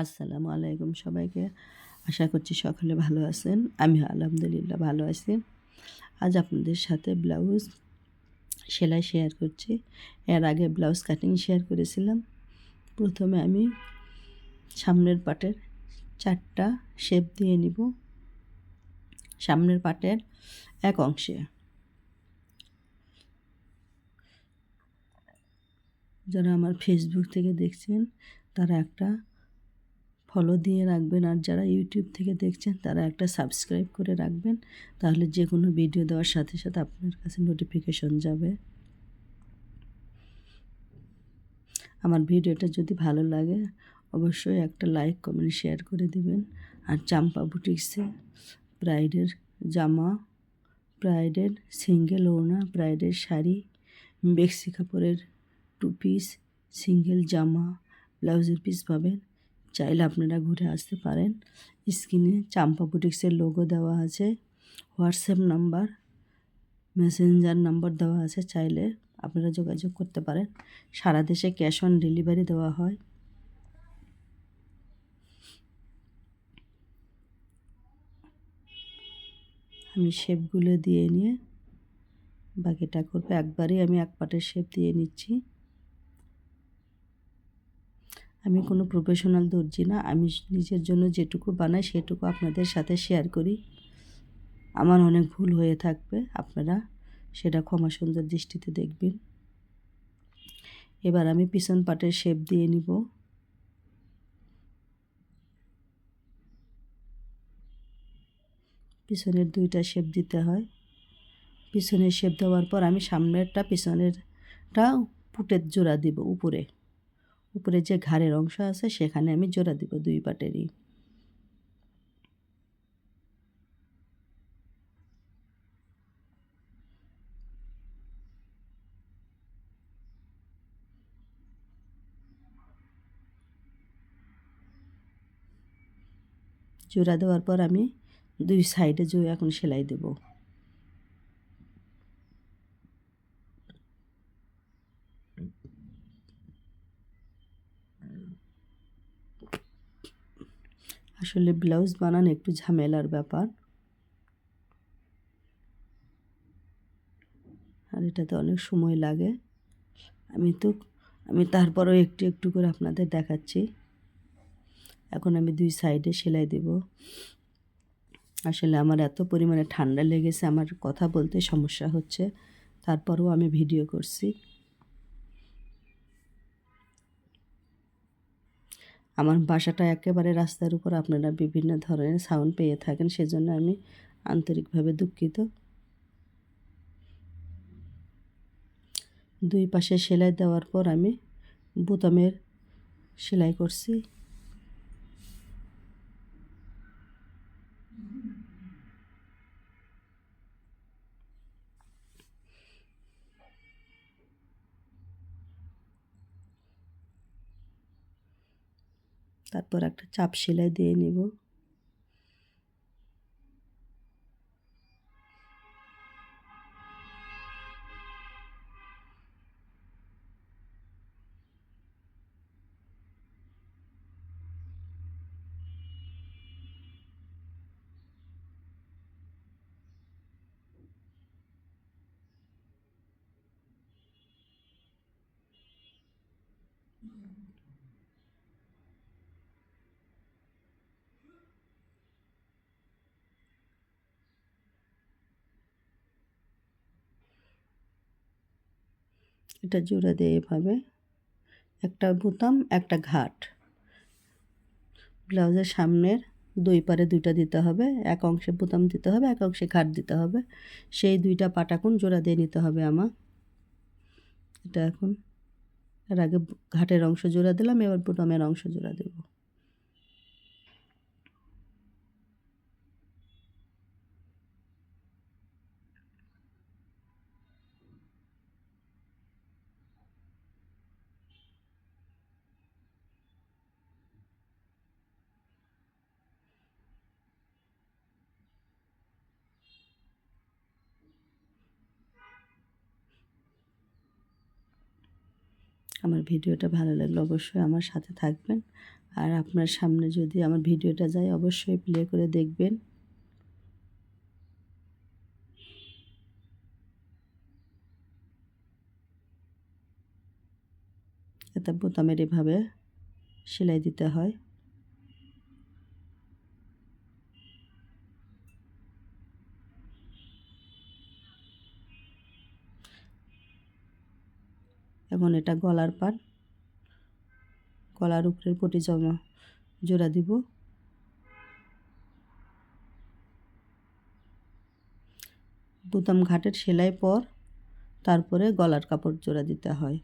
আসসালামু আলাইকুম সবাইকে। আশা করছি সকলে ভালো আছেন। আমি আলহামদুলিল্লাহ ভালো আছি। আজ আপনাদের সাথে ব্লাউজ সেলাই শেয়ার করছি। এর আগে ব্লাউজ কাটিং শেয়ার করেছিলাম। প্রথমে আমি সামনের পাটের 4টা শেপ দিয়ে নিব। সামনের পাটের এক অংশে। যারা আমার ফেসবুক থেকে দেখছেন তারা একটা ফলো দিয়ে রাখবেন, আর যারা ইউটিউব থেকে দেখছেন তারা একটা সাবস্ক্রাইব করে রাখবেন। তাহলে যে কোনো ভিডিও দেওয়ার সাথে সাথে আপনার কাছে নোটিফিকেশন যাবে। আমার ভিডিওটা যদি ভালো লাগে অবশ্যই একটা লাইক কমেন্ট শেয়ার করে দিবেন। আর চাম্পা বুটিক্সে ব্রাইডের জামা, ব্রাইডের সিঙ্গেল ওড়না, ব্রাইডের শাড়ি, বেক্সি কাপড়ের 2 পিস, সিঙ্গেল জামা, ব্লাউজের পিস পাবেন। চাইলে আপনারা ঘুরে আসতে পারেন। স্ক্রিনে চাম্পা বুটিক্সের লোগো দেওয়া আছে, হোয়াটসঅ্যাপ নাম্বার, মেসেঞ্জার নাম্বার দেওয়া আছে, চাইলে আপনারা যোগাযোগ করতে পারেন। সারা দেশে ক্যাশ অন ডেলিভারি দেওয়া হয়। আমি শেপগুলো দিয়ে নিয়ে বাকিটা করবো। একবারেই আমি এক পাটের শেপ দিয়ে নিচ্ছি। আমি কোনো প্রফেশনাল দর্জি না, আমি নিজের জন্য যেটুকু বানাই সেটুকু আপনাদের সাথে শেয়ার করি। আমার অনেক ভুল হয়ে থাকবে, আপনারা সেটা ক্ষমা সুন্দর দৃষ্টিতে দেখবেন। এবার আমি পিছন পাটের শেপ দিয়ে নিব। পিছনের 2টা শেপ দিতে হয়। পিছনের শেপ দেওয়ার পর আমি সামনেরটা পিছনেরটা পুটের জোড়া দিব। উপরে যে ঘাড়ের অংশ আছে সেখানে আমি জোড়া দিব 2 পাটেরই। জোড়া দেওয়ার পর আমি 2 সাইডে এখন সেলাই দেব। আসলে ব্লাউজ বানানো একটু ঝামেলার ব্যাপার, আর এটাতে অনেক সময় লাগে। আমি তারপরেও একটু একটু করে আপনাদের দেখাচ্ছি। এখন আমি 2 সাইডে সেলাই দেব। আসলে আমার এত পরিমাণে ঠান্ডা লেগেছে, আমার কথা বলতে সমস্যা হচ্ছে, তারপরেও আমি ভিডিও করছি। আমার বাসাটা একেবারে রাস্তার উপর, আপনারা বিভিন্ন ধরনের সাউন্ড পেয়ে থাকেন, সেজন্য আমি আন্তরিকভাবে দুঃখিত। 2 পাশে সেলাই দেওয়ার পর আমি বোতামের সেলাই করছি। তারপর একটা চাপ সেলাই দিয়ে নিব। এটা জোড়া দিয়ে এভাবে একটা বোতাম একটা ঘাট, ব্লাউজের সামনের 2 পারে 2টা দিতে হবে, এক অংশে বোতাম দিতে হবে, এক অংশে ঘাট দিতে হবে। সেই 2টা পাটাকুন জোড়া দিয়ে নিতে হবে আমার। এটা এখন এর আগে ঘাটের অংশ জোড়া দিলাম, এবার বোতামের অংশ জোড়া দেব। আমার ভিডিওটা ভালো লাগলে অবশ্যই আমার সাথে থাকবেন। আর আপনার সামনে যদি আমার ভিডিওটা যায় অবশ্যই প্লে করে দেখবেন। এটা বোতামের এভাবে সেলাই দিতে হয়। এখন এটা গলার পাট, গলার উপরের পটি জোড়া দিব। বোতাম ঘাটের সেলাই পর তারপরে গলার কাপড় জোড়া দিতে হয়।